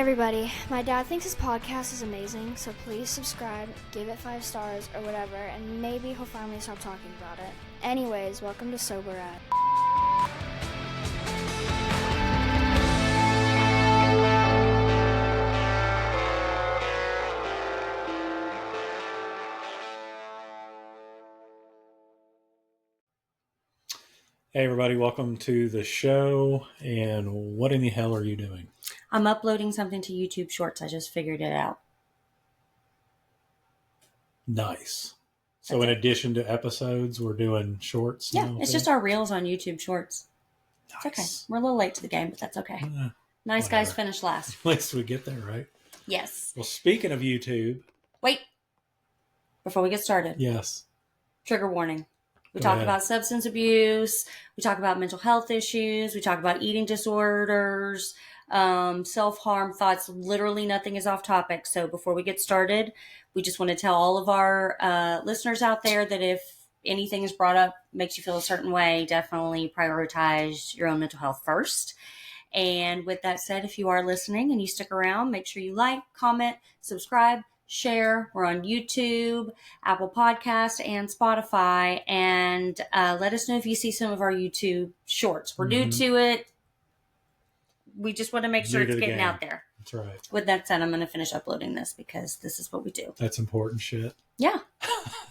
everybody, my dad thinks his podcast is amazing, so please subscribe, give it 5 stars or whatever, and maybe he'll finally stop talking about it. Anyways, welcome to Sobriety. Hey everybody, welcome to the show. And what in the hell are you doing? I'm uploading something to YouTube Shorts. I just figured it out. Nice. So in addition to episodes, we're doing shorts now? Yeah, it's just our reels on YouTube Shorts. Nice. It's okay. We're a little late to the game, but that's okay. Nice whatever. guys finish last. At least we get there, right? Yes. Well, speaking of YouTube. Wait. Before we get started. Yes. Trigger warning. We talk about substance abuse. We talk about mental health issues. We talk about eating disorders, self-harm thoughts. Literally nothing is off topic. So before we get started, we just want to tell all of our listeners out there that if anything is brought up, makes you feel a certain way, definitely prioritize your own mental health first. And with that said, if you are listening and you stick around, make sure you like, comment, subscribe, share. We're on YouTube, Apple Podcast, and Spotify. And let us know if you see some of our YouTube shorts. We're new to it. We just want to make sure it's getting out there. That's right. With that said, I'm going to finish uploading this because this is what we do. That's important shit. Yeah.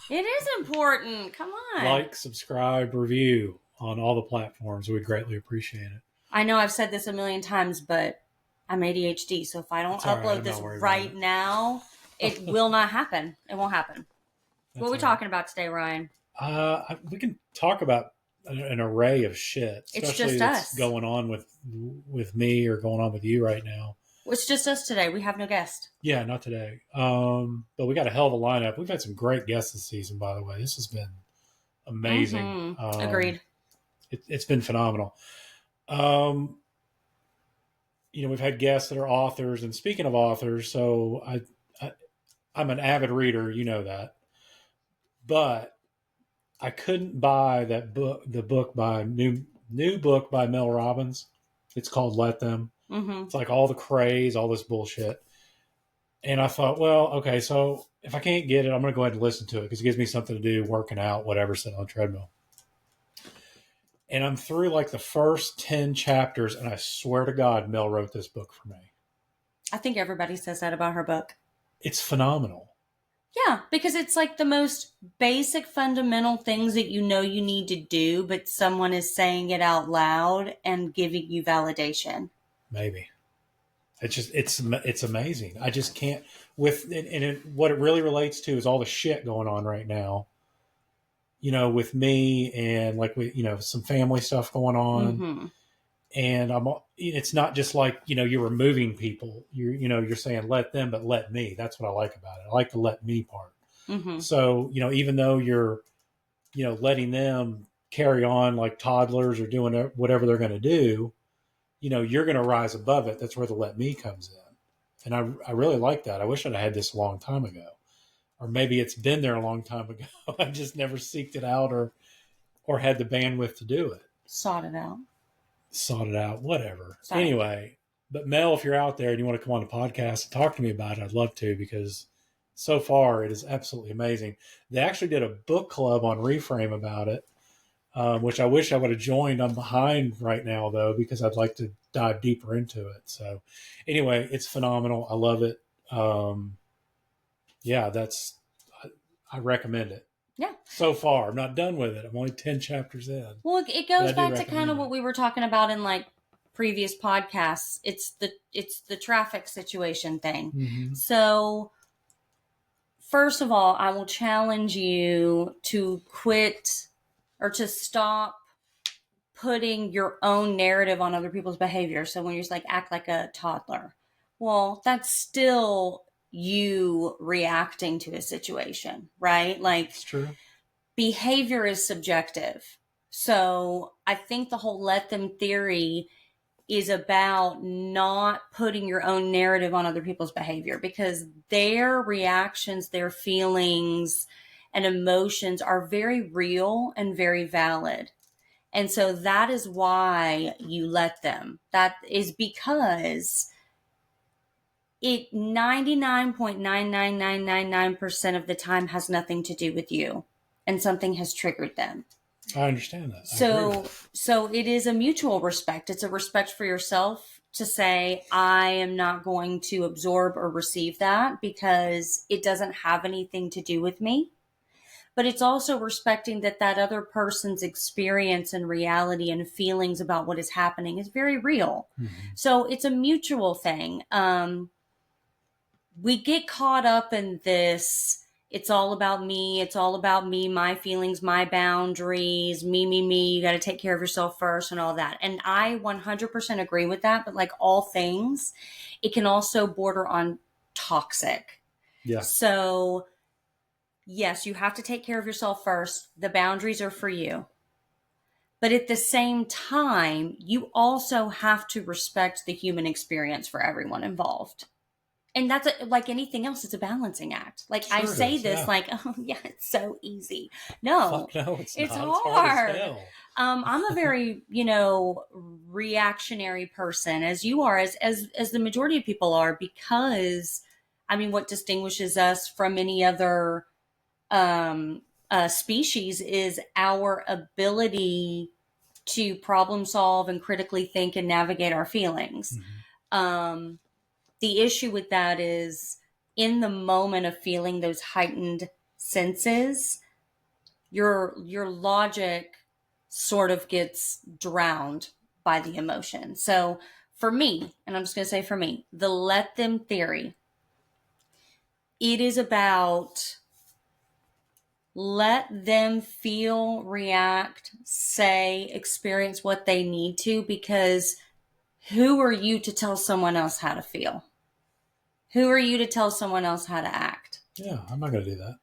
It is important. Come on. Like, subscribe, review on all the platforms. We'd greatly appreciate it. I know I've said this a million times, but I'm ADHD. So if I don't upload this right now, it will not happen. It won't happen. What are we talking about today, Ryan? We can talk about an array of shit. It's just us going on with me or going on with you right now. It's just us today. We have no guest. Yeah, not today. But we got a hell of a lineup. We've had some great guests this season, by the way. This has been amazing. Agreed. It's been phenomenal. We've had guests that are authors, and speaking of authors, so I'm an avid reader, you know that, but I couldn't buy that book, the book by new book by Mel Robbins. It's called Let Them. Mm-hmm. It's like all the craze, all this bullshit. And I thought, well, okay, so if I can't get it, I'm going to go ahead and listen to it because it gives me something to do, working out, whatever, sitting on the treadmill. And I'm through like the first 10 chapters, and I swear to God, Mel wrote this book for me. I think everybody says that about her book. It's phenomenal. Yeah, because it's like the most basic fundamental things that you know you need to do, but someone is saying it out loud and giving you validation. Maybe. It's amazing. I just can't what it really relates to is all the shit going on right now. With me and like with some family stuff going on. Mm-hmm. And it's not just like, you're removing people. You're saying let them, but let me. That's what I like about it. I like the let me part. Mm-hmm. So, even though you're, letting them carry on like toddlers or doing whatever they're going to do, you're going to rise above it. That's where the let me comes in. And I really like that. I wish I'd had this a long time ago. Or maybe it's been there a long time ago. I just never seeked it out or had the bandwidth to do it. Sought it out, whatever. Sorry. Anyway, but Mel, if you're out there and you want to come on the podcast and talk to me about it, I'd love to, because so far it is absolutely amazing. They actually did a book club on Reframe about it, which I wish I would have joined. I'm behind right now, though, because I'd like to dive deeper into it. So anyway, it's phenomenal. I love it. I recommend it. Yeah. So far, I'm not done with it. I'm only 10 chapters in. Well, it goes back to kind of what we were talking about in like previous podcasts. It's the traffic situation thing. Mm-hmm. So first of all, I will challenge you to quit or to stop putting your own narrative on other people's behavior. So when you're just like, act like a toddler, well, that's still you reacting to a situation, right? Like, it's true. Behavior is subjective. So I think the whole let them theory is about not putting your own narrative on other people's behavior, because their reactions, their feelings and emotions are very real and very valid. And so that is why you let them. That is because it 99.99999% of the time has nothing to do with you, and something has triggered them. I understand that. So it is a mutual respect. It's a respect for yourself to say, I am not going to absorb or receive that because it doesn't have anything to do with me. But it's also respecting that other person's experience and reality and feelings about what is happening is very real. Mm-hmm. So it's a mutual thing. We get caught up in this. It's all about me. It's all about me, my feelings, my boundaries, me. You got to take care of yourself first and all that. And I 100% agree with that. But like all things, it can also border on toxic. Yeah. So yes, you have to take care of yourself first. The boundaries are for you. But at the same time, you also have to respect the human experience for everyone involved. And that's like anything else, it's a balancing act. Like sure I say this like, oh yeah, it's so easy. No, it's hard. Hard as hell. I'm a very, reactionary person, as you are, as the majority of people are, because I mean, what distinguishes us from any other species is our ability to problem solve and critically think and navigate our feelings. Mm-hmm. The issue with that is in the moment of feeling those heightened senses, your logic sort of gets drowned by the emotion. So for me, and I'm just going to say for me, the let them theory, it is about let them feel, react, say, experience what they need to, because who are you to tell someone else how to feel? Who are you to tell someone else how to act? Yeah, I'm not going to do that.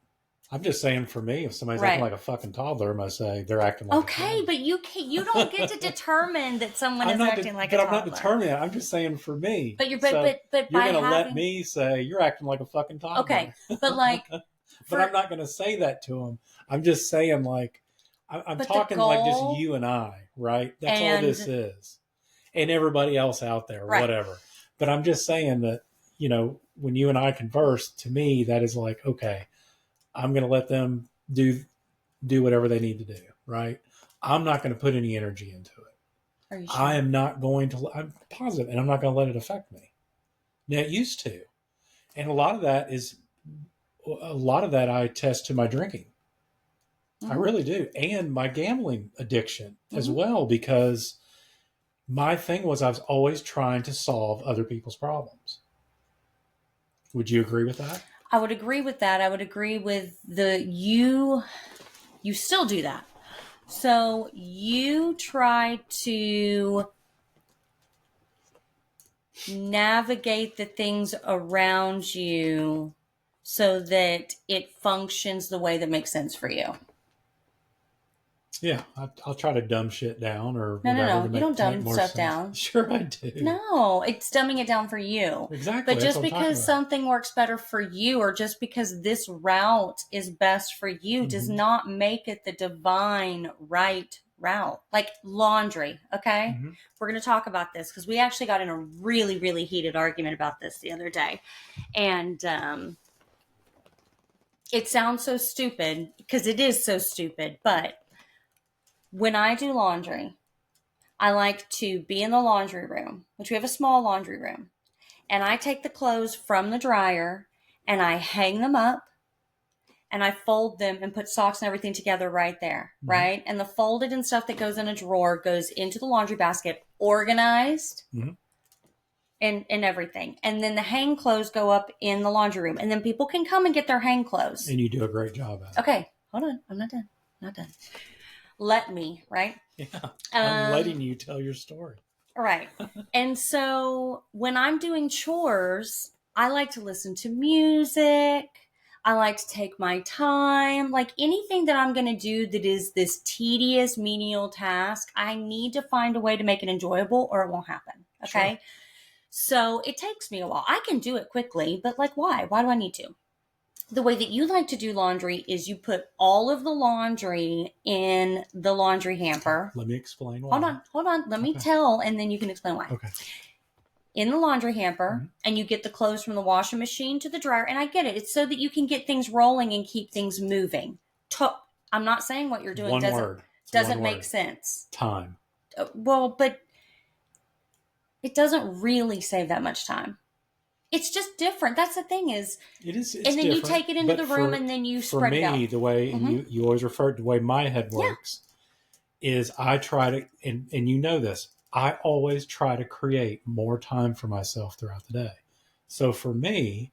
I'm just saying for me, if somebody's acting like a fucking toddler, I must say they're acting like okay, but you don't get to determine that someone is acting like a toddler. But I'm not determining that. I'm just saying for me. But you're going to let me say you're acting like a fucking toddler. Okay, but like, but I'm not going to say that to them. I'm just saying like I'm talking like just you and I, right? That's all this is, and everybody else out there, whatever. But I'm just saying that when you and I converse, to me that is like okay. I'm going to let them do whatever they need to do, right? I'm not going to put any energy into it. Are you sure? I am not going to, I'm positive, and I'm not going to let it affect me. Now, it used to. And a lot of that I test to my drinking. Mm-hmm. I really do. And my gambling addiction as well, because my thing was I was always trying to solve other people's problems. Would you agree with that? I would agree with that. I would agree with you still do that. So you try to navigate the things around you so that it functions the way that makes sense for you. Yeah, I'll try to dumb shit down or no. You don't dumb stuff down. Sure, I do. No, it's dumbing it down for you. Exactly. But just because something works better for you, or just because this route is best for you, does not make it the divine right route. Like laundry, okay? Mm-hmm. We're going to talk about this because we actually got in a really, really heated argument about this the other day, and it sounds so stupid because it is so stupid, but when I do laundry, I like to be in the laundry room, which we have a small laundry room, and I take the clothes from the dryer and I hang them up and I fold them and put socks and everything together right there, right? And the folded and stuff that goes in a drawer goes into the laundry basket, organized and everything. And then the hang clothes go up in the laundry room, and then people can come and get their hang clothes. And you do a great job at it. Okay, hold on. I'm not done. Let me, right? Yeah. I'm letting you tell your story. Right. And so when I'm doing chores, I like to listen to music. I like to take my time. Like anything that I'm going to do that is this tedious, menial task, I need to find a way to make it enjoyable or it won't happen. Okay. Sure. So it takes me a while. I can do it quickly, but like, why? Why do I need to? The way that you like to do laundry is you put all of the laundry in the laundry hamper. Let me explain why. Hold on. Let me tell, and then you can explain why. Okay. in the laundry hamper, Mhm. and you get the clothes from the washing machine to the dryer. And I get it. It's so that you can get things rolling and keep things moving. I'm not saying what you're doing One doesn't word. It's doesn't one make word. sense. Time. Well, but it doesn't really save that much time. It's just different. That's the thing is, It is. It's and then you different, take it into but the room and then you spread it out. For me, the way, and Mhm. you always refer to the way my head works, is I try to, and you know this, I always try to create more time for myself throughout the day. So for me,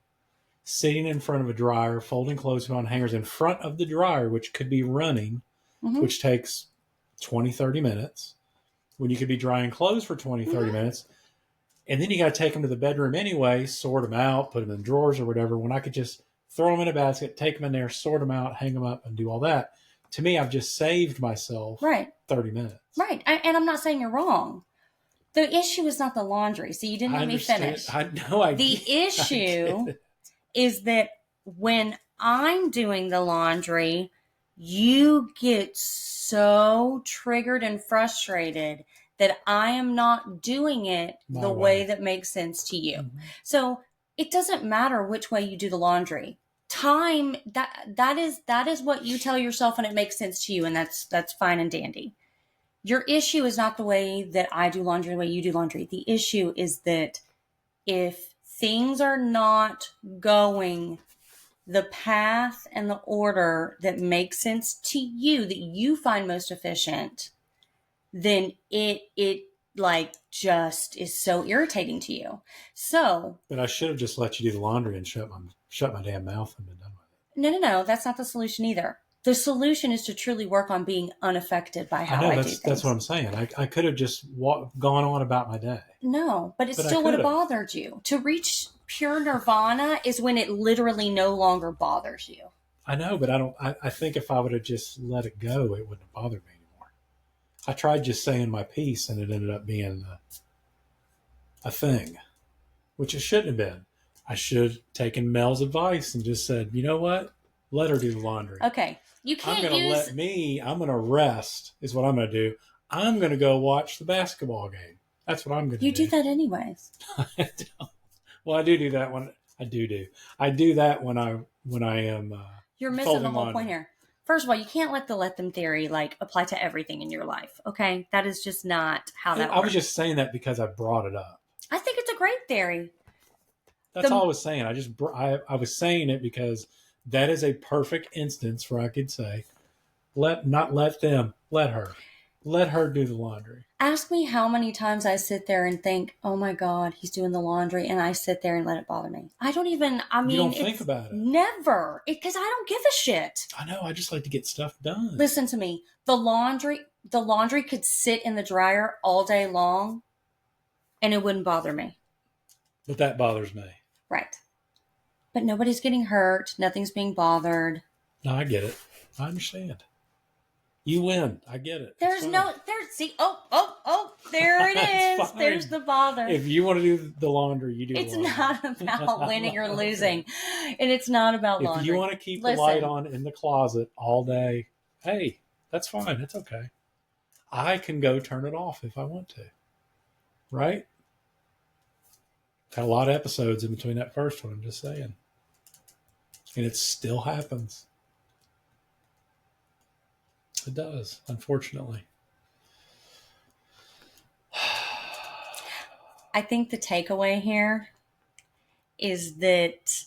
sitting in front of a dryer, folding clothes on hangers in front of the dryer, which could be running, Mhm. which takes 20, 30 minutes, when you could be drying clothes for 20, 30 Mhm. minutes. And then you got to take them to the bedroom anyway, sort them out, put them in drawers or whatever. When I could just throw them in a basket, take them in there, sort them out, hang them up, and do all that. To me, I've just saved myself Right. 30 minutes. Right. And I'm not saying you're wrong. The issue is not the laundry. So you didn't let me finish. I know. The issue is that when I'm doing the laundry, you get so triggered and frustrated that I am not doing it My the way. way that makes sense to you. Mhm. So it doesn't matter which way you do the laundry. Time that is what you tell yourself and it makes sense to you, and that's fine and dandy. Your issue is not the way that I do laundry, the way you do laundry. The issue is that if things are not going the path and the order that makes sense to you, that you find most efficient, then it like just is so irritating to you. So, But I should have just let you do the laundry and shut my damn mouth and been done with it. no. That's not the solution either. The solution is to truly work on being unaffected by how I do things. That's what I'm saying. I could have just gone on about my day. No, but it But I still would have could've. bothered you. To reach pure nirvana is when it literally no longer bothers you. I know, but I think if I would have just let it go, it wouldn't have bothered me anymore. I tried just saying my piece, and it ended up being a thing, which it shouldn't have been. I should have taken Mel's advice and just said, you know what? Let her do the laundry. Okay. You can't use... I'm going to rest is what I'm going to do. I'm going to go watch the basketball game. That's what I'm going to do. You do that anyways. Well, I do that when I do. I do that when I am. You're missing folding the whole laundry. point here. First of all, you can't let the let them theory like apply to everything in your life. Okay, that is just not how that works. I was just saying that because I brought it up. I think it's a great theory. That's all I was saying. I was saying it because that is a perfect instance where I could say, let her do the laundry. Ask me how many times I sit there and think, oh my God, he's doing the laundry. And I sit there and let it bother me. You don't think about it. Never. Because I don't give a shit. I know. I just like to get stuff done. Listen to me. The laundry could sit in the dryer all day long and it wouldn't bother me. But that bothers me. Right. But nobody's getting hurt. Nothing's being bothered. No, I get it. I understand. You win. I get it. There, there it is. Fine. There's the bother. If you want to do the laundry, you do It's the laundry. not about winning or losing. And it's not about laundry. If you want to keep the light on in the closet all day, hey, that's fine. That's okay. I can go turn it off if I want to. Right? Had a lot of episodes in between that first one, I'm just saying. And it still happens. It does, unfortunately. I think the takeaway here is that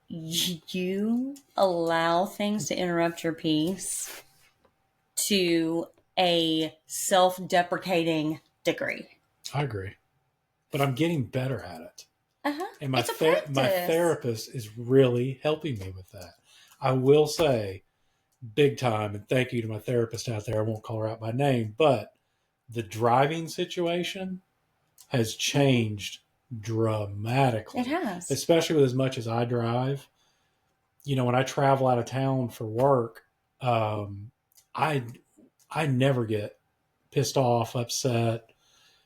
you allow things to interrupt your peace to a self-deprecating degree. I agree. But I'm getting better at it. Uh-huh. And my It's a practice. my therapist is really helping me with that. I will say, big time, and thank you to my therapist out there. I won't call her out by name, but the driving situation has changed dramatically. It has. Especially with as much as I drive. You know, when I travel out of town for work, I never get pissed off, upset.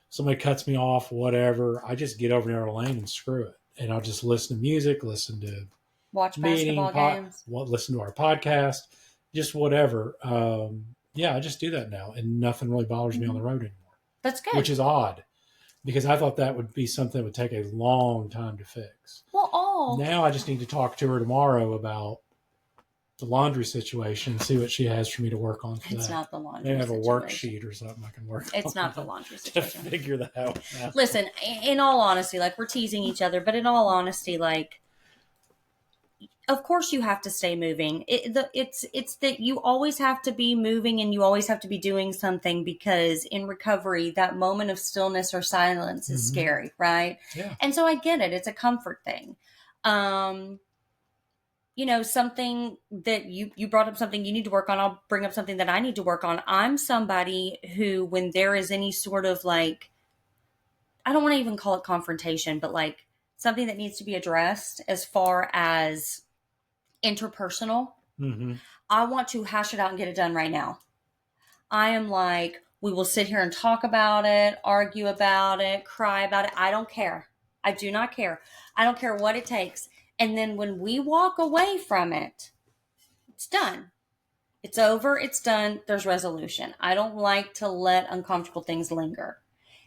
Somebody cuts me off, whatever. I just get over in our lane and screw it. And I'll just listen to music, listen to watch basketball games, listen to our podcast, just whatever. I just do that now, and nothing really bothers me on the road anymore. That's good. Which is odd, because I thought that would be something that would take a long time to fix. Well, Now I just need to talk to her tomorrow about the laundry situation, see what she has for me to work on for it's that. not the laundry Maybe have a situation. worksheet or something I can work on. It's not the laundry To situation. figure that out. Now. Listen, in all honesty, like, we're teasing each other, but in all honesty, like, of course you have to stay moving. It's that you always have to be moving and you always have to be doing something, because in recovery, that moment of stillness or silence is scary, right? Yeah. And so I get it. It's a comfort thing. Something that you brought up, something you need to work on. I'll bring up something that I need to work on. I'm somebody who, when there is any sort of, like, I don't want to even call it confrontation, but like something that needs to be addressed as far as interpersonal, I want to hash it out and get it done right now. I am like, we will sit here and talk about it, argue about it, cry about it. I don't care. I do not care. I don't care what it takes. And then when we walk away from it, it's done. It's over. It's done. There's resolution. I don't like to let uncomfortable things linger.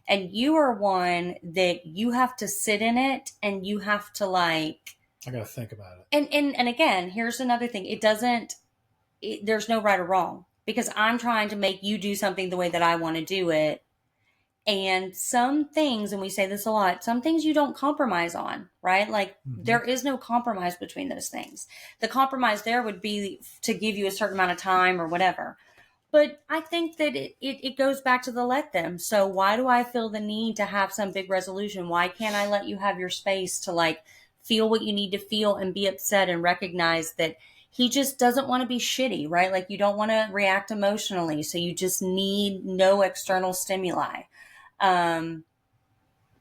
And you are one that you have to sit in it, and you have to, like, I got to think about it. And again, here's another thing. There's no right or wrong, because I'm trying to make you do something the way that I want to do it. And some things, and we say this a lot, some things you don't compromise on, right? Like, there is no compromise between those things. The compromise there would be to give you a certain amount of time or whatever. But I think that it goes back to the let them. So why do I feel the need to have some big resolution? Why can't I let you have your space to, like, feel what you need to feel and be upset and recognize that he just doesn't want to be shitty, right? Like, you don't want to react emotionally. So you just need no external stimuli.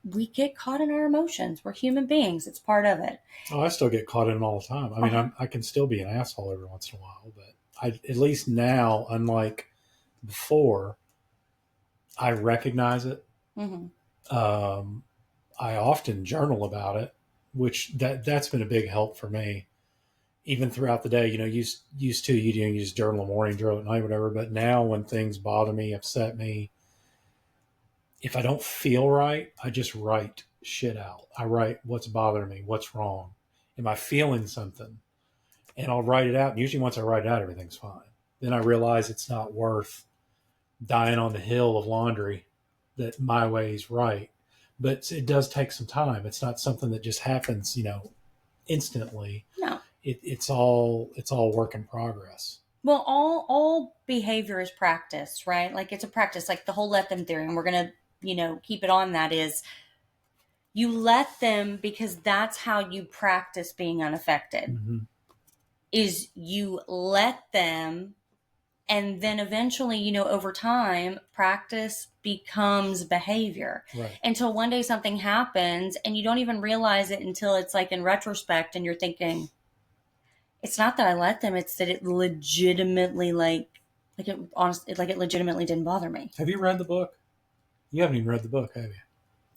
We get caught in our emotions. We're human beings. It's part of it. Oh, I still get caught in them all the time. I mean, I can still be an asshole every once in a while, but at least now, unlike before, I recognize it. I often journal about it, which that's been a big help for me. Even throughout the day, used to you just journal in the morning, journal at night, whatever. But now, when things bother me, upset me, if I don't feel right, I just write shit out. I write what's bothering me, what's wrong. Am I feeling something? And I'll write it out. And usually once I write it out, everything's fine. Then I realize it's not worth dying on the hill of laundry, that my way is right. But it does take some time. It's not something that just happens, instantly. No. It's all work in progress. Well, all behavior is practice, right? Like, it's a practice, like the whole let them theory. And we're going to, keep it on that, is you let them, because that's how you practice being unaffected, is you let them. And then eventually, over time, practice becomes behavior. Right. Until one day something happens and you don't even realize it until it's like in retrospect, and you're thinking, it's not that I let them, it's that it legitimately it legitimately didn't bother me. Have you read the book? You haven't even read the book, have you?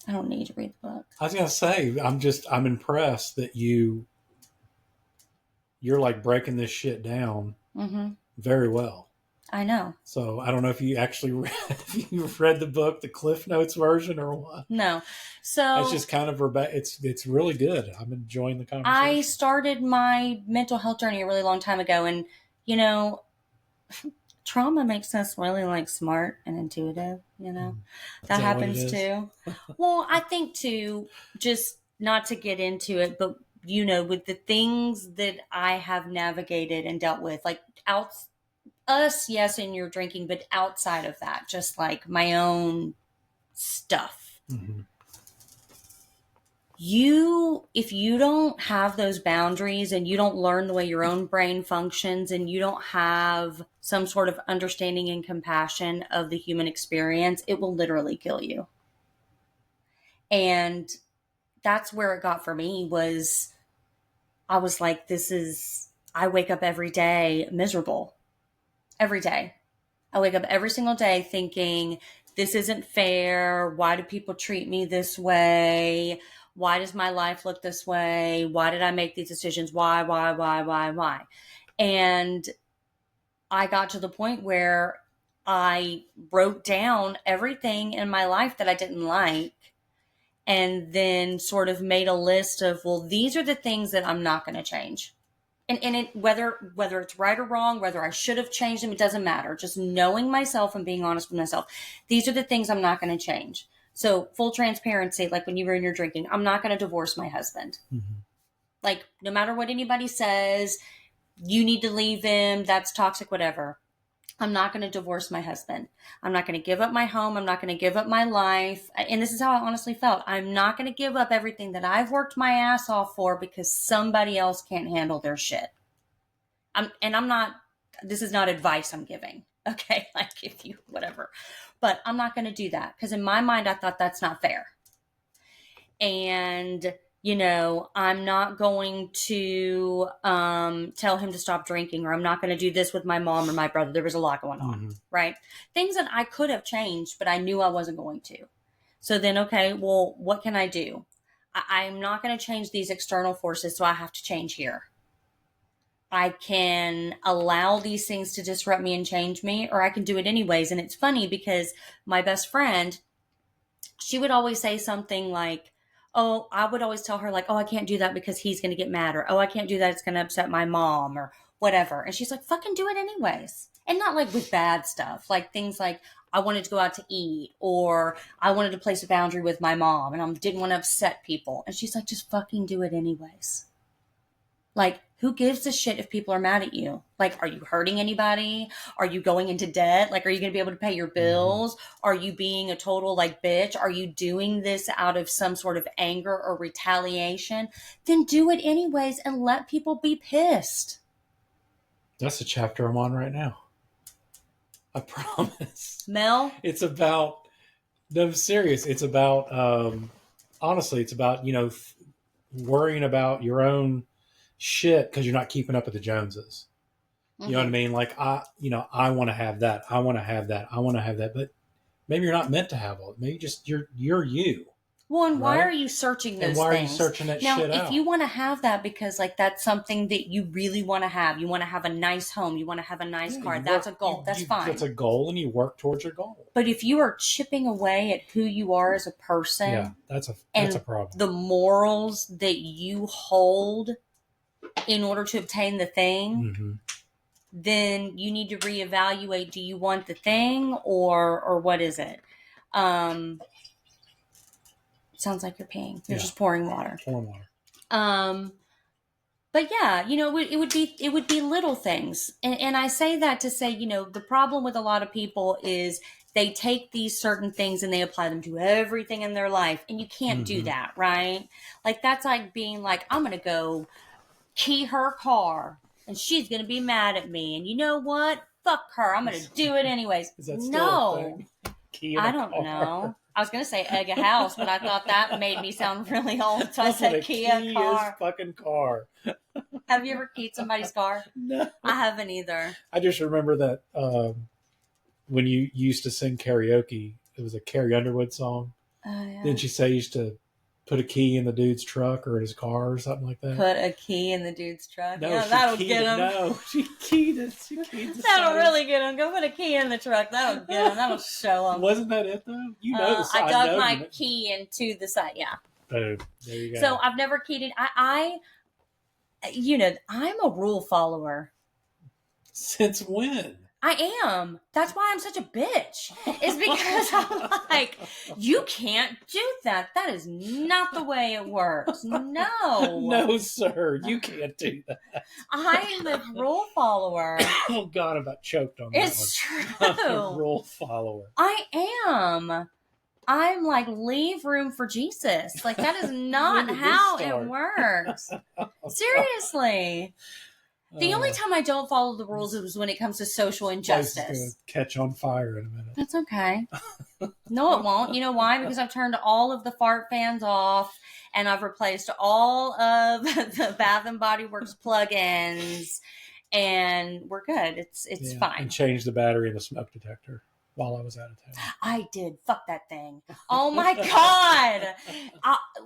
I don't need to read the book. I was going to say, I'm impressed that you're like breaking this shit down very well. I know. So I don't know if you actually you've read the book, the Cliff Notes version, or what. No. So it's just kind of it's really good. I'm enjoying the conversation. I started my mental health journey a really long time ago, and trauma makes us really, like, smart and intuitive. That happens too. Well, I think too, just not to get into it, but with the things that I have navigated and dealt with, like, yes, in your drinking, but outside of that, just like my own stuff. If you don't have those boundaries, and you don't learn the way your own brain functions, and you don't have some sort of understanding and compassion of the human experience, it will literally kill you. And that's where it got for me. I was like, I wake up every day miserable. Every day. I wake up every single day thinking, this isn't fair. Why do people treat me this way? Why does my life look this way? Why did I make these decisions? Why? And I got to the point where I wrote down everything in my life that I didn't like. and then sort of made a list of, well, these are the things that I'm not going to change. And it, whether it's right or wrong, whether I should have changed them, it doesn't matter. Just knowing myself and being honest with myself. These are the things I'm not going to change. So full transparency, like when you were in your drinking, I'm not going to divorce my husband. Mm-hmm. Like no matter what anybody says, you need to leave him. That's toxic, whatever. I'm not going to divorce my husband. I'm not going to give up my home. I'm not going to give up my life. And this is how I honestly felt. I'm not going to give up everything that I've worked my ass off for because somebody else can't handle their shit. This is not advice I'm giving. Okay. Like if you, whatever, but I'm not going to do that because in my mind, I thought that's not fair. And I'm not going to tell him to stop drinking, or I'm not going to do this with my mom or my brother. There was a lot going on, mm-hmm. right? Things that I could have changed, but I knew I wasn't going to. So then, okay, well, what can I do? I'm not going to change these external forces, so I have to change here. I can allow these things to disrupt me and change me, or I can do it anyways. And it's funny because my best friend, she would always say something like, oh, I would always tell her like, oh, I can't do that because he's going to get mad, or, oh, I can't do that. It's going to upset my mom or whatever. And she's like, fucking do it anyways. And not like with bad stuff, like things like I wanted to go out to eat, or I wanted to place a boundary with my mom and I didn't want to upset people. And she's like, just fucking do it anyways. Like, who gives a shit if people are mad at you? Like, are you hurting anybody? Are you going into debt? Like, are you going to be able to pay your bills? Mm-hmm. Are you being a total, like, bitch? Are you doing this out of some sort of anger or retaliation? Then do it anyways and let people be pissed. That's the chapter I'm on right now. I promise. Mel? It's about, no, I'm serious. It's about, honestly, it's about, worrying about your own shit because you're not keeping up with the Joneses. You know what I mean? Like I want to have that. I want to have that. I want to have that. But maybe you're not meant to have all. Maybe just you're you. Well, and why are you searching those things? And why are you searching that shit out? Now, if you want to have that because like that's something that you really want to have. You want to have a nice home. You want to have a nice car. That's a goal. That's fine. That's a goal and you work towards your goal. But if you are chipping away at who you are as a person. Yeah, that's a problem. The morals that you hold in order to obtain the thing, mm-hmm. then you need to reevaluate. Do you want the thing or what is it? Sounds like you're peeing. You're just pouring water. But yeah, it would be little things. And I say that to say, the problem with a lot of people is they take these certain things and they apply them to everything in their life. And you can't mm-hmm. do that, right? Like that's like being like, I'm going to go key her car and she's going to be mad at me. And you know what? Fuck her. I'm going to do it anyways. Is that still a thing? I don't know. I was going to say egg a house, but I thought that made me sound really old. So I said key a car. Fucking car. Have you ever keyed somebody's car? No. I haven't either. I just remember that when you used to sing karaoke, it was a Carrie Underwood song. Oh, yeah. Didn't you say you used to put a key in the dude's truck or in his car or something like that? Put a key in the dude's truck? No, yeah, that'll get him. No, she keyed it. That'll really get him. Go put a key in the truck. That'll get him. That'll show him. Wasn't that it, though? You know the side. I dug my key into the side, yeah. Boom. There you go. So I've never keyed it. I'm a rule follower. Since when? I am. That's why I'm such a bitch. Is because I'm like, you can't do that. That is not the way it works. No. No, sir. You can't do that. I am a rule follower. Oh, God, I about choked on that one. It's true. I'm a rule follower. I am. I'm like, leave room for Jesus. Like, that is not how it works. Seriously. The only time I don't follow the rules is when it comes to social injustice. It's going to catch on fire in a minute. That's okay. No, it won't. You know why? Because I've turned all of the fart fans off, and I've replaced all of the Bath and Body Works plugins, and we're good. It's fine. And changed the battery in the smoke detector while I was out of town. I did. Fuck that thing. Oh my God.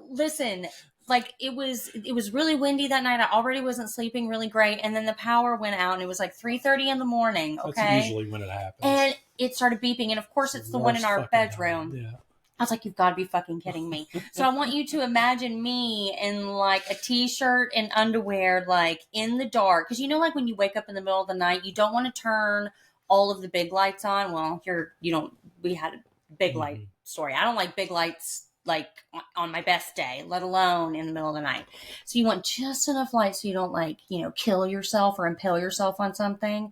Listen. Like it was really windy that night. I already wasn't sleeping really great. And then the power went out and it was like 3:30 in the morning. Okay. That's usually when it happens. And it started beeping. And of course it's the one in our bedroom. Yeah. I was like, you've got to be fucking kidding me. So I want you to imagine me in like a t-shirt and underwear, like in the dark. Because like when you wake up in the middle of the night, you don't want to turn all of the big lights on. Well, we had a big light story. I don't like big lights like on my best day, let alone in the middle of the night. So you want just enough light so you don't like, kill yourself or impale yourself on something.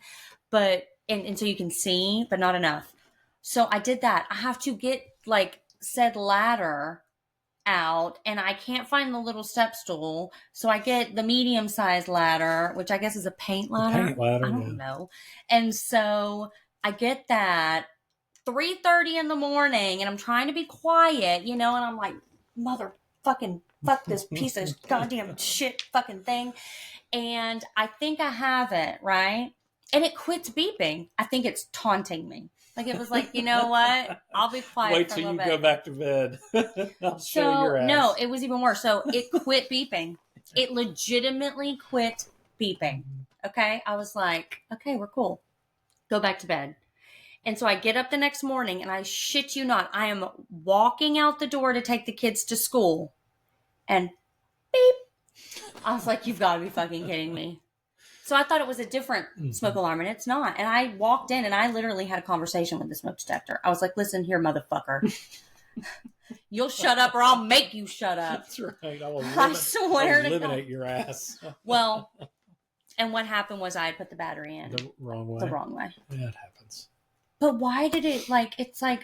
But, and so you can see, but not enough. So I did that. I have to get like said ladder out and I can't find the little step stool. So I get the medium sized ladder, which I guess is a paint ladder. I don't know. And so I get that 3:30 in the morning and I'm trying to be quiet, and I'm like, fuck this piece of goddamn shit fucking thing. And I think I have it, right? And it quits beeping. I think it's taunting me. Like it was like, you know what? I'll be quiet. Wait till you go back to bed. I'll show your ass. No, it was even worse. So it quit beeping. It legitimately quit beeping. Okay. I was like, okay, we're cool. Go back to bed. And so I get up the next morning and I shit you not, I am walking out the door to take the kids to school and beep. I was like, you've got to be fucking kidding me. So I thought it was a different smoke alarm, and it's not. And I walked in, and I literally had a conversation with the smoke detector. I was like, listen here, motherfucker. You'll shut up, or I'll make you shut up. That's right. I swear to God. Eliminate your ass. Well, and what happened was I had put the battery in. The wrong way. The wrong way. Yeah, it happens. But why did it,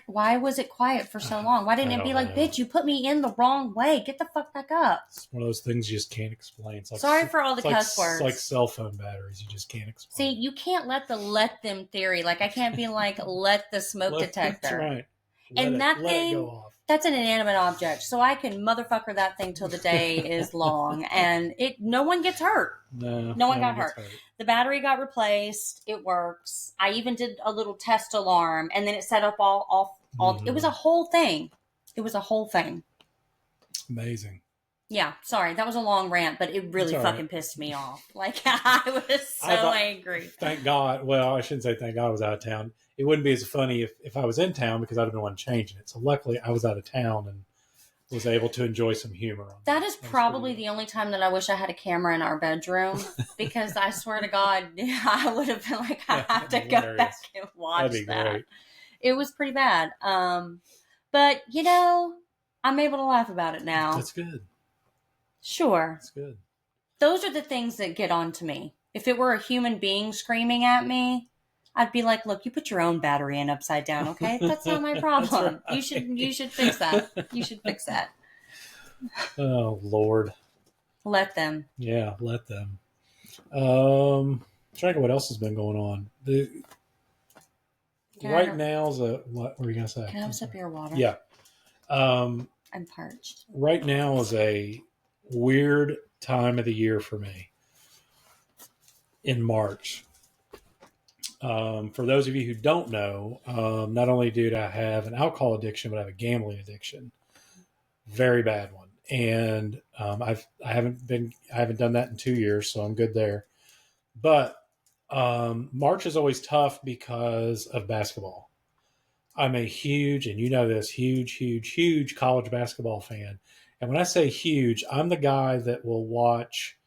why was it quiet for so long? Why didn't it be like, bitch, you put me in the wrong way. Get the fuck back up. It's one of those things you just can't explain. It's like, sorry for all the cuss words. It's like cell phone batteries. You just can't explain. See, you can't let them theory. Like, I can't be like, let the smoke detector. That's right. And that thing, that's an inanimate object. So I can motherfucker that thing till the day is long. And no one gets hurt. No one got hurt. The battery got replaced. It works. I even did a little test alarm, and then it set up all. It was a whole thing. Amazing. Yeah, sorry. That was a long rant, but it really fucking pissed me off. Like, I was so angry. Thank God. Well, I shouldn't say thank God I was out of town. It wouldn't be as funny if I was in town because I'd have been one changing it. So luckily I was out of town and was able to enjoy some humor. That is probably the only time that I wish I had a camera in our bedroom because I swear to God, I would have been like, I have to go back and watch that. Great. It was pretty bad. But I'm able to laugh about it now. That's good. Sure. That's good. Those are the things that get on to me. If it were a human being screaming at me, I'd be like, look, you put your own battery in upside down, okay? That's not my problem. Right. You should fix that. You should fix that. Oh, Lord. Let them. Yeah, let them. Trying to think what else has been going on. Right now is what were you going to say? Can I have a sip of your water? Yeah. I'm parched. Right now is a weird time of the year for me. In March. For those of you who don't know, not only do I have an alcohol addiction, but I have a gambling addiction. Very bad one. And I haven't done that in 2 years, so I'm good there. But March is always tough because of basketball. I'm a huge, and you know this, huge college basketball fan. And when I say huge, I'm the guy that will watch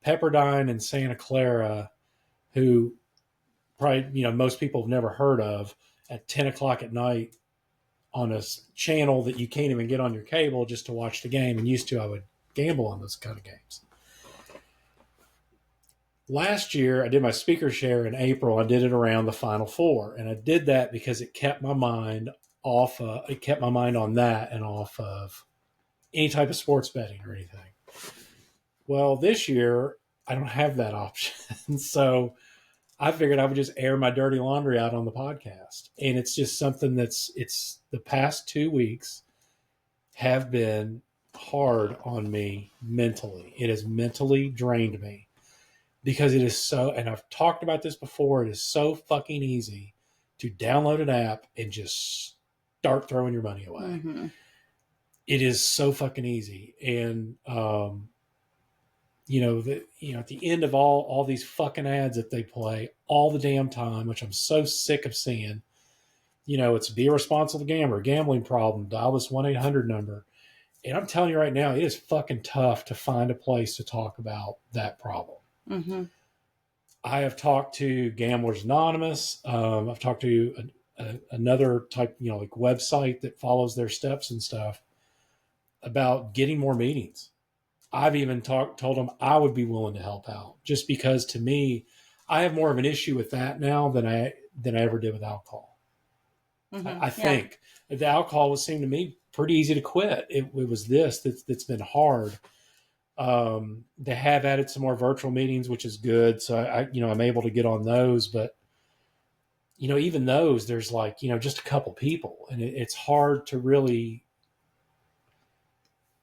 Pepperdine and Santa Clara, who probably, most people have never heard of, at 10 o'clock at night on a channel that you can't even get on your cable just to watch the game. And used to, I would gamble on those kind of games. Last year, I did my speaker share in April. I did it around the Final Four. And I did that because it kept my mind on that and off of any type of sports betting or anything. Well, this year, I don't have that option. So I figured I would just air my dirty laundry out on the podcast. And it's just something it's the past 2 weeks have been hard on me mentally. It has mentally drained me because it is so, and I've talked about this before, it is so fucking easy to download an app and just start throwing your money away. Mm-hmm. It is so fucking easy. And, at the end of all these fucking ads that they play all the damn time, which I'm so sick of seeing, It's be a responsible gambler, gambling problem, dial this 1-800 number. And I'm telling you right now, it is fucking tough to find a place to talk about that problem. Mm-hmm. I have talked to Gamblers Anonymous. I've talked to another type, like website that follows their steps and stuff about getting more meetings. I've even told them I would be willing to help out, just because to me, I have more of an issue with that now than I ever did with alcohol. Mm-hmm. I think the alcohol was seemed to me pretty easy to quit. It was that's been hard. They have added some more virtual meetings, which is good. So I'm able to get on those, but even those, there's like, just a couple people, and it's hard to really.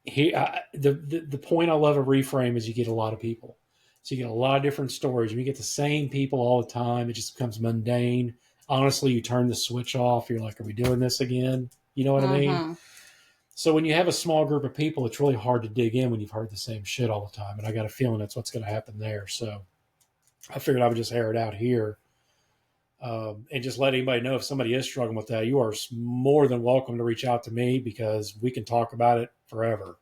The point I love of Reframe is you get a lot of people. So you get a lot of different stories. You get the same people all the time. It just becomes mundane. Honestly, you turn the switch off. You're like, are we doing this again? You know what I mean? So when you have a small group of people, it's really hard to dig in when you've heard the same shit all the time. And I got a feeling that's what's going to happen there. So I figured I would just air it out here. And just let anybody know if somebody is struggling with that, you are more than welcome to reach out to me, because we can talk about it forever.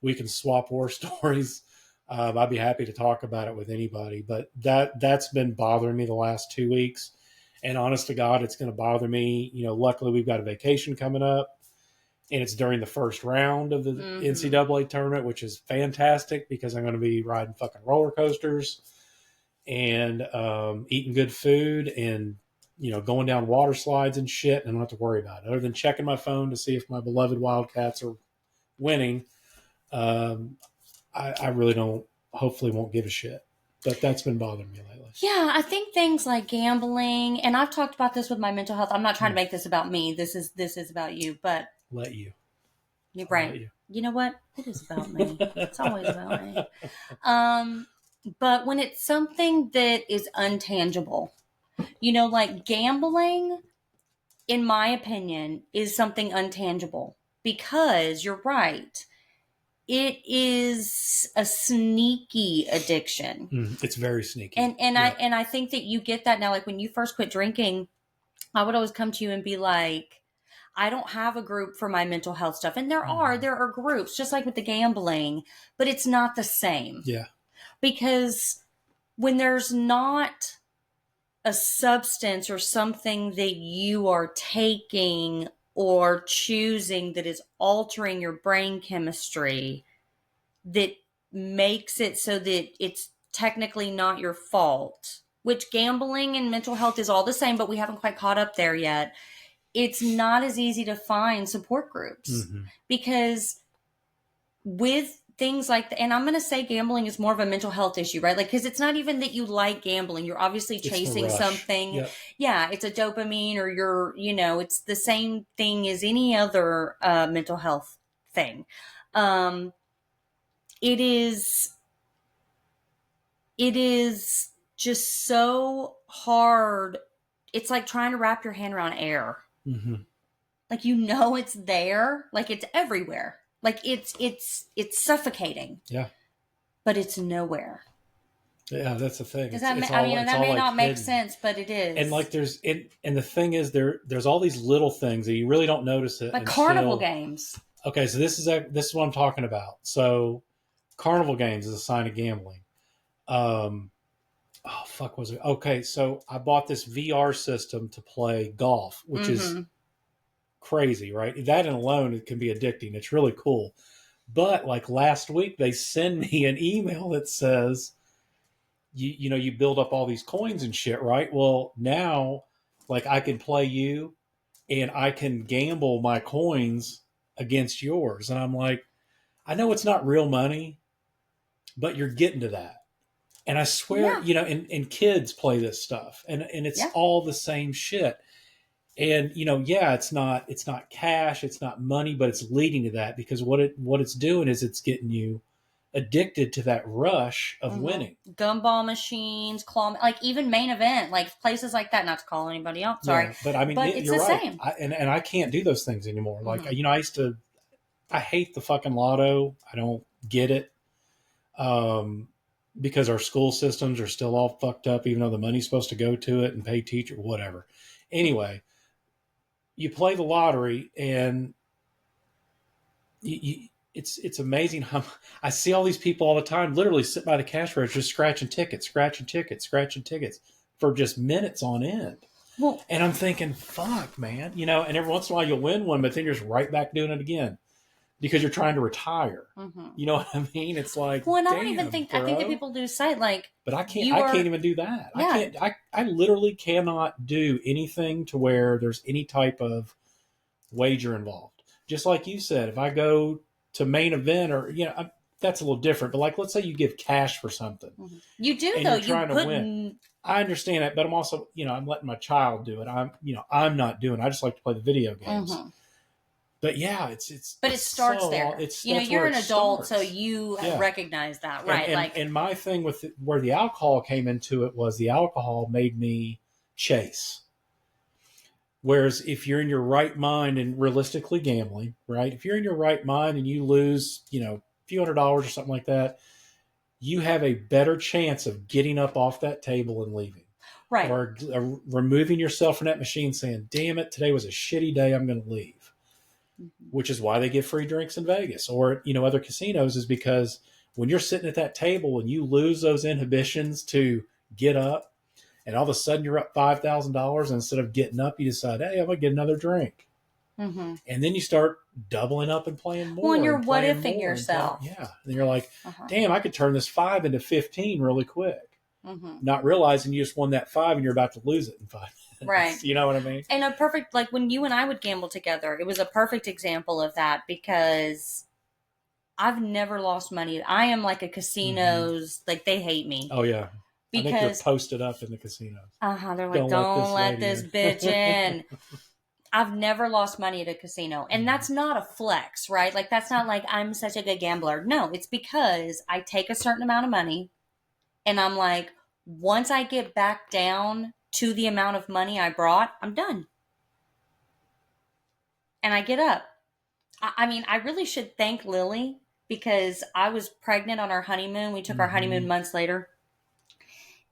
We can swap war stories. I'd be happy to talk about it with anybody, but that's been bothering me the last 2 weeks. And honest to God, it's going to bother me. Luckily we've got a vacation coming up, and it's during the first round of the NCAA tournament, which is fantastic because I'm going to be riding fucking roller coasters and eating good food and going down water slides and shit, and I don't have to worry about it other than checking my phone to see if my beloved Wildcats are winning. I really hopefully won't give a shit, but that's been bothering me lately. Yeah, I think things like gambling, and I've talked about this with my mental health. I'm not trying to make this about me. This is about you, but you're right. You know what? It is about me. It's always about me. But when it's something that is untangible, like gambling, in my opinion, is something untangible, because you're right. It is a sneaky addiction. It's very sneaky. And I think that you get that now. Like when you first quit drinking, I would always come to you and be like, I don't have a group for my mental health stuff. And there are groups, just like with the gambling, but it's not the same. Yeah. Because when there's not a substance or something that you are taking or choosing that is altering your brain chemistry, that makes it so that it's technically not your fault, which gambling and mental health is all the same, but we haven't quite caught up there yet. It's not as easy to find support groups because with things like that, and I'm going to say gambling is more of a mental health issue, right? Like, because it's not even that you like gambling. You're obviously chasing something. Yep. Yeah, it's a dopamine, or it's the same thing as any other mental health thing. It is just so hard. It's like trying to wrap your hand around air. Like, it's there, like it's everywhere. Like it's suffocating. Yeah. But it's nowhere. Yeah, that's the thing. That may not make sense, but it is. And like and the thing is there's all these little things that you really don't notice it. Like carnival games. Okay, so this is what I'm talking about. So carnival games is a sign of gambling. Was it? Okay, so I bought this VR system to play golf, which is crazy, right? That alone, it can be addicting. It's really cool. But like last week, they send me an email that says, you build up all these coins and shit, right? Well, now, like, I can play you and I can gamble my coins against yours. And I'm like, I know it's not real money, but you're getting to that. And I swear, and kids play this stuff, and it's all the same shit. And it's not cash, it's not money, but it's leading to that, because what it's doing is it's getting you addicted to that rush of winning. Gumball machines, like even Main Event, like places like that. Not to call anybody out, sorry, but I mean, but it's you're the right. same. And I can't do those things anymore. Like I hate the fucking lotto. I don't get it. Because our school systems are still all fucked up, even though the money's supposed to go to it and pay teacher, whatever. Anyway, you play the lottery, and it's amazing how I see all these people all the time literally sit by the cash register just scratching tickets for just minutes on end. Well, and I'm thinking, fuck, man, and every once in a while you'll win one, but then you're just right back doing it again because you're trying to retire. You know what I mean? It's like, well, and I damn, don't even think, bro. I think that people lose sight, like, but I can't even do that. Yeah. I literally cannot do anything to where there's any type of wager involved. Just like you said, if I go to main event or, that's a little different. But like, let's say you give cash for something. You do, and though. You're trying to win. I understand that, but I'm also, I'm letting my child do it. I'm not doing it. I just like to play the video games. But yeah, But it starts there. You're an adult, so you recognize that, right? And my thing with where the alcohol came into it was the alcohol made me chase. Whereas if you're in your right mind and realistically gambling, right? If you're in your right mind and you lose, a few $100s or something like that, you have a better chance of getting up off that table and leaving. Right. Or removing yourself from that machine saying, damn it, today was a shitty day, I'm going to leave. Which is why they give free drinks in Vegas or, other casinos, is because when you're sitting at that table and you lose those inhibitions to get up, and all of a sudden you're up $5,000, and instead of getting up, you decide, hey, I'm going to get another drink. And then you start doubling up and playing more. Well, and you're what-ifing yourself. Yeah. And you're like, damn, I could turn this 5 into 15 really quick. Not realizing you just won that 5 and you're about to lose it in 5 minutes. Right. You know what I mean? And a perfect, like when you and I would gamble together, it was a perfect example of that because I've never lost money. I am like a casino's, like they hate me. Oh, yeah. Because I think they're posted up in the casinos. They're like, don't let this bitch in. I've never lost money at a casino. And that's not a flex, right? Like, that's not like I'm such a good gambler. No, it's because I take a certain amount of money and I'm like, once I get back down to the amount of money I brought, I'm done. And I get up. I mean, I really should thank Lily because I was pregnant on our honeymoon. We took our honeymoon months later.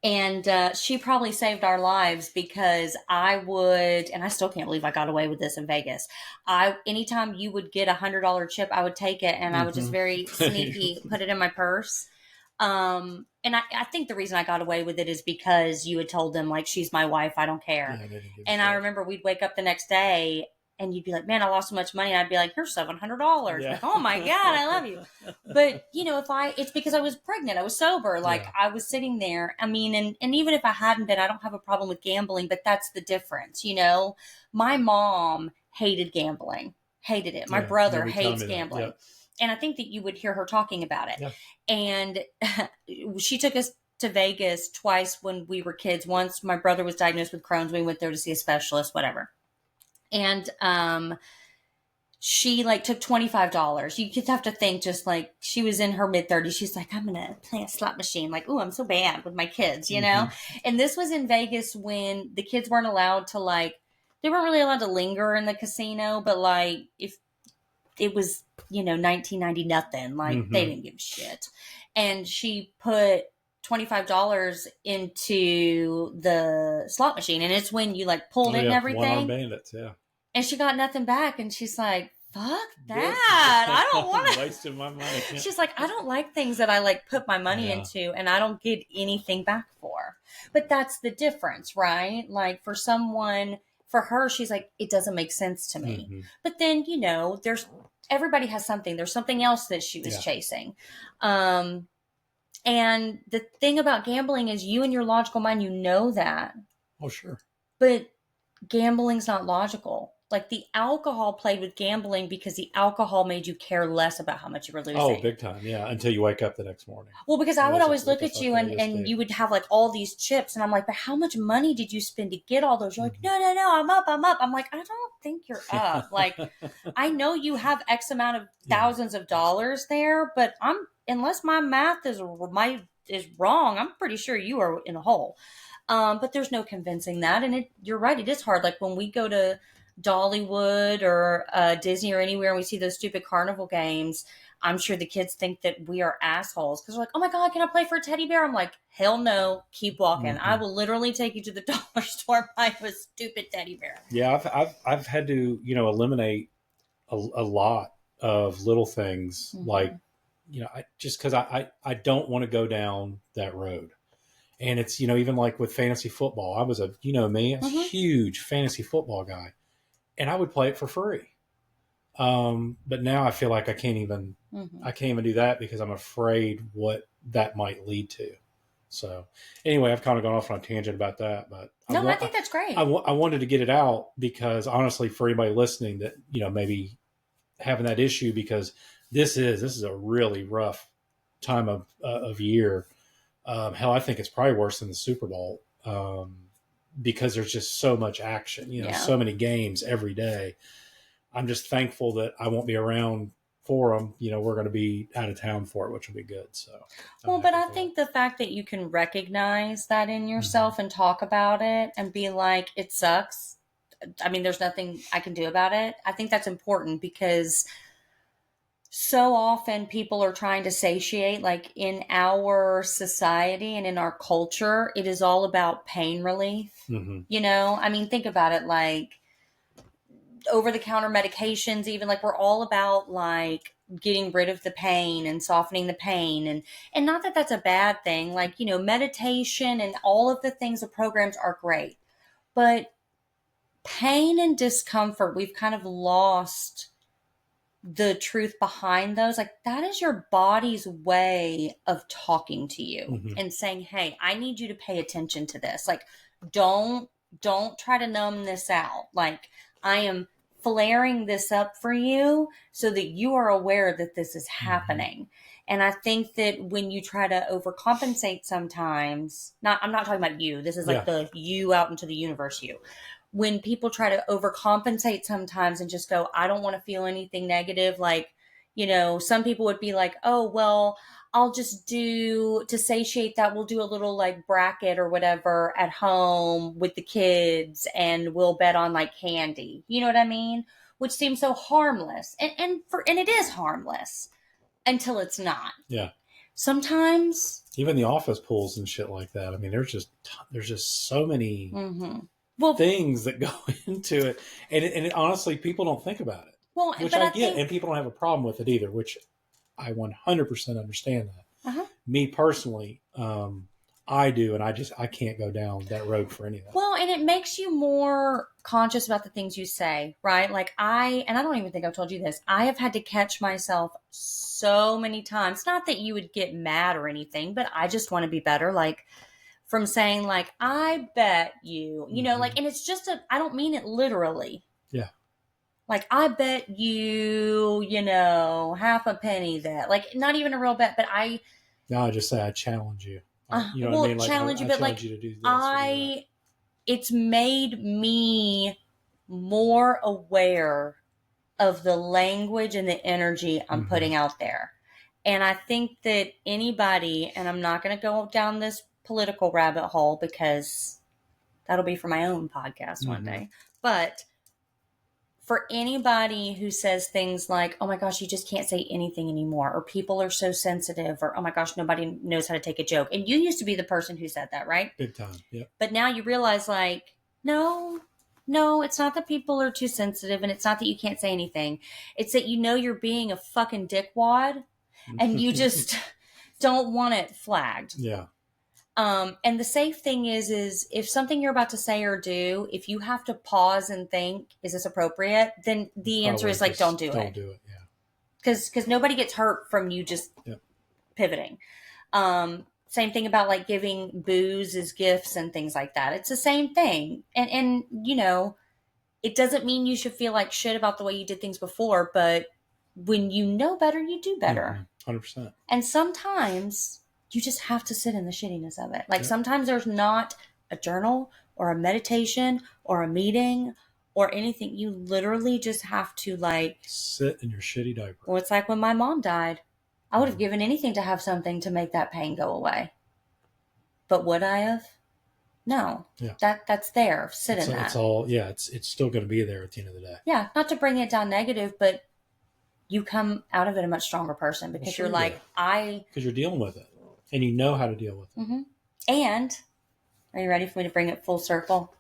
And she probably saved our lives because I would, and I still can't believe I got away with this in Vegas. Anytime you would get $100 chip, I would take it and I would just very sneaky put it in my purse. And I think the reason I got away with it is because you had told them, like, she's my wife, I don't care. And I remember we'd wake up the next day and you'd be like, man, I lost so much money. And I'd be like, here's $700. Yeah. Like, oh my God, I love you. But, it's because I was pregnant. I was sober. Like, I was sitting there. I mean, and even if I hadn't been, I don't have a problem with gambling, but that's the difference. My mom hated gambling, hated it. My brother hates gambling. Yep. And I think that you would hear her talking about it. Yep. And she took us to Vegas twice when we were kids. Once my brother was diagnosed with Crohn's. We went there to see a specialist, whatever. And she took $25. You just have to think, just like she was in her mid-30s. She's like, I'm going to play a slot machine. Like, ooh, I'm so bad with my kids, know? And this was in Vegas when the kids weren't allowed to they weren't really allowed to linger in the casino. But if it was, 1990 nothing, they didn't give a shit. And she put $25 into the slot machine. And it's when you pulled it and everything. One-armed bandits, yeah. And she got nothing back. And she's like, fuck that. I don't want to. Wasting my money. She's like, I don't like things that I put my money into and I don't get anything back for. But that's the difference, right? For her, she's like, it doesn't make sense to me. But then, everybody has something. There's something else that she was chasing. And the thing about gambling is you in your logical mind, that. Oh, sure. But gambling's not logical. The alcohol played with gambling because the alcohol made you care less about how much you were losing. Oh, big time. Yeah. Until you wake up the next morning. Well, because I would always look at you and you would have all these chips. And I'm like, but how much money did you spend to get all those? You're like, no, I'm up. I'm like, I don't think you're up. I know you have X amount of thousands of dollars there, but unless my math is wrong, I'm pretty sure you are in a hole. But there's no convincing that. And you're right. It is hard. When we go to Dollywood or Disney or anywhere and we see those stupid carnival games, I'm sure the kids think that we are assholes because they're like, oh my God, can I play for a teddy bear? I'm like, hell no, keep walking. I will literally take you to the dollar store and buy you a stupid teddy bear. Yeah, I've had to, eliminate a lot of little things like, just because I don't want to go down that road. And it's, even like with fantasy football, I was me, a huge fantasy football guy, and I would play it for free. But now I feel like I can't even do that because I'm afraid what that might lead to. So anyway, I've kind of gone off on a tangent about that, but I think that's great. I wanted to get it out because honestly, for anybody listening that, maybe having that issue, because this is a really rough time of year. Hell, I think it's probably worse than the Super Bowl because there's just so much action, so many games every day. I'm just thankful that I won't be around for them. We're going to be out of town for it, which will be good. So, but I think the fact that you can recognize that in yourself and talk about it and be like, it sucks. I mean, there's nothing I can do about it. I think that's important because so often people are trying to satiate, like in our society and in our culture, it is all about pain relief. I mean, think about it, like over-the-counter medications, even, like we're all about like getting rid of the pain and softening the pain, and not that that's a bad thing. Like, meditation and all of the things, the programs are great, but pain and discomfort, we've kind of lost the truth behind those. Like, that is your body's way of talking to you and saying, hey, I need you to pay attention to this. Like, don't try to numb this out. Like, I am flaring this up for you so that you are aware that this is happening. And I think that when you try to overcompensate sometimes, I'm not talking about you. This is like the you out into the universe you. When people try to overcompensate sometimes and just go, I don't want to feel anything negative. Like, some people would be like, oh, well, I'll just to satiate that, we'll do a little like bracket or whatever at home with the kids and we'll bet on like candy. You know what I mean? Which seems so harmless. And it is harmless until it's not. Yeah. Sometimes. Even the office pools and shit like that. I mean, there's just so many things that go into it. And honestly, people don't think about it. Well, which I get. And people don't have a problem with it either, which I 100% understand that. Me personally, I do, and I can't go down that road for anything. Well, and it makes you more conscious about the things you say, right? Like I don't even think I've told you this. I have had to catch myself so many times. Not that you would get mad or anything, but I just want to be better. Like from saying like, I bet you, like, and it's just I don't mean it literally. Yeah. Like, I bet you, half a penny that, like, not even a real bet, but No, I just say I challenge you. You know well, what I mean? Like, challenge you, but like, you to do this it's made me more aware of the language and the energy I'm putting out there. And I think that anybody, and I'm not going to go down this political rabbit hole because that'll be for my own podcast one day, but for anybody who says things like, oh my gosh, you just can't say anything anymore, or people are so sensitive, or oh my gosh, nobody knows how to take a joke. And you used to be the person who said that, right? Big time, yeah. But now you realize like, no, it's not that people are too sensitive, and it's not that you can't say anything. It's that you're being a fucking dickwad, and you just don't want it flagged. Yeah. And the safe thing is if something you're about to say or do, if you have to pause and think, is this appropriate? Then the answer is like, don't do it. Don't do it. Yeah. Because nobody gets hurt from you just pivoting. Same thing about like giving booze as gifts and things like that. It's the same thing. And it doesn't mean you should feel like shit about the way you did things before, but when you know better, you do better. 100%. And sometimes you just have to sit in the shittiness of it. Like sometimes there's not a journal or a meditation or a meeting or anything. You literally just have to like sit in your shitty diaper. Well, it's like when my mom died. I would have given anything to have something to make that pain go away. But would I have? No. Yeah. That's there. Sit in that. It's all it's still going to be there at the end of the day. Yeah. Not to bring it down negative, but you come out of it a much stronger person because you're like, because you're dealing with it and you know how to deal with it. Mm-hmm. And are you ready for me to bring it full circle?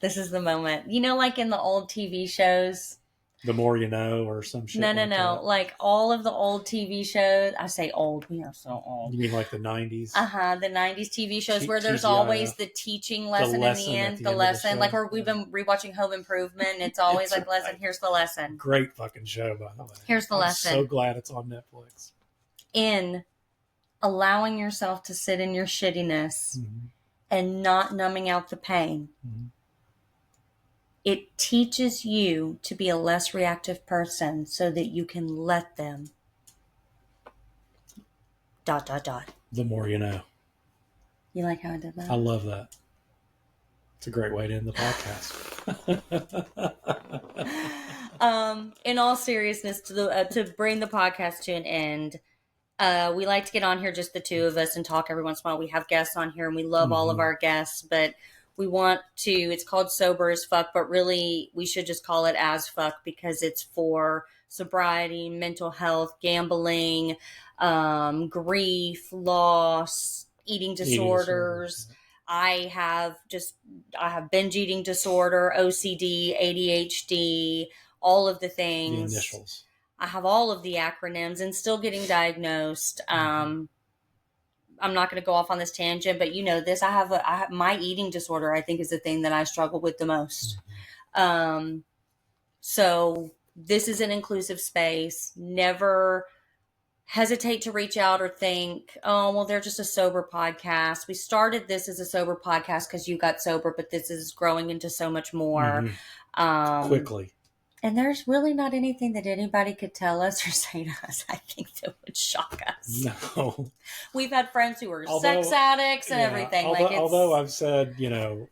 This is the moment. You know, like in the old TV shows, The More You Know or some shit. No. That. Like all of the old TV shows. I say old. We are so old. You mean like the 90s? The 90s TV shows where there's always the teaching lesson in the end. The lesson. Like we've been rewatching Home Improvement. And it's always like lesson. Here's the lesson. Great fucking show, by the way. Here's the lesson. I'm so glad it's on Netflix. In allowing yourself to sit in your shittiness and not numbing out the pain. Mm-hmm. It teaches you to be a less reactive person so that you can let them ... The more you know. You like how I did that? I love that. It's a great way to end the podcast. In all seriousness, to bring the podcast to an end, we like to get on here just the two of us and talk every once in a while. We have guests on here and we love all of our guests, but we want to, it's called Sober as Fuck, but really we should just call it As Fuck because it's for sobriety, mental health, gambling, grief, loss, eating disorders. I have binge eating disorder, OCD, ADHD, all of the things. The initials. I have all of the acronyms and still getting diagnosed. I'm not going to go off on this tangent, but you know this. I have my eating disorder. I think is the thing that I struggle with the most. So this is an inclusive space. Never hesitate to reach out or think, oh, well, they're just a sober podcast. We started this as a sober podcast because you got sober, but this is growing into so much more. Quickly. And there's really not anything that anybody could tell us or say to us, I think, that would shock us. No. We've had friends who are sex addicts and everything. Although I've said, you know,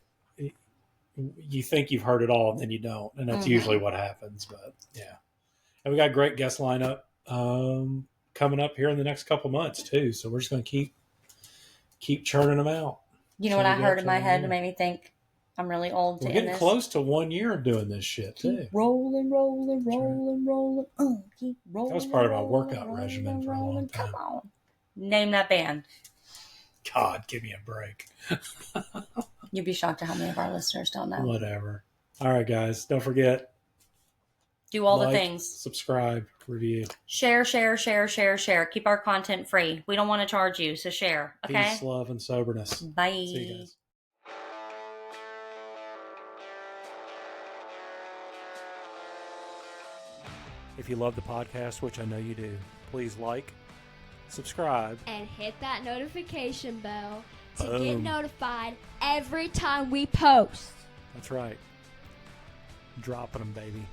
you think you've heard it all and then you don't. And that's usually what happens. But yeah. And we got a great guest lineup coming up here in the next couple months too. So we're just going to keep churning them out. You know what I heard in my head that made me think, I'm really old to We're getting close to 1 year of doing this shit, too. Keep rolling. Keep rolling. That was part of my workout regimen for a long time. Come on. Name that band. God, give me a break. You'd be shocked at how many of our listeners don't know. Whatever. All right, guys. Don't forget. Do all the things. Subscribe. Review. Share. Keep our content free. We don't want to charge you, so share. Okay? Peace, love, and soberness. Bye. See you guys. If you love the podcast, which I know you do, please like, subscribe, and hit that notification bell to get notified every time we post. That's right. Dropping them, baby.